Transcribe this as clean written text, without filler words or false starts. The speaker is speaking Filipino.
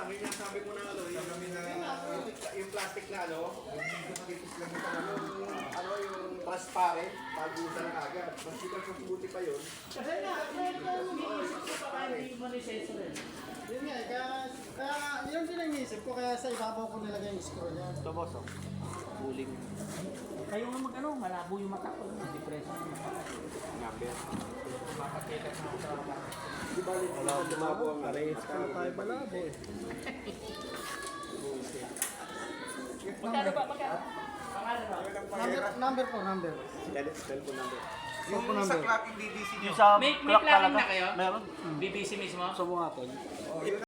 yun yung sabi ko na ano, yung plastic na ano, yung transparent, pagusan na agad. Mas di mas mabuti pa yun. Kasi nga, iniisip ko pa kaya hindi mo lisenso rin. Yun nga, kaya yun din ang iniisip ko, kaya sa ibabaw ko nilagay yung screw niya. Ito boss, oh. Buling Kayo nga mag-ano, malabo yung mata ko. Depression yung mata. number. Mapakita na ako sa mata. Di ba rin lumabo ang arrange ka? Tayo malabo eh. Magkano ba? Magkano? Pangalan ba? Number po, number. Telephone number. Yung sa clocking DDC Yung sa May clock plugin talaga. na kayo? Meron. BBC mismo? Subo natin.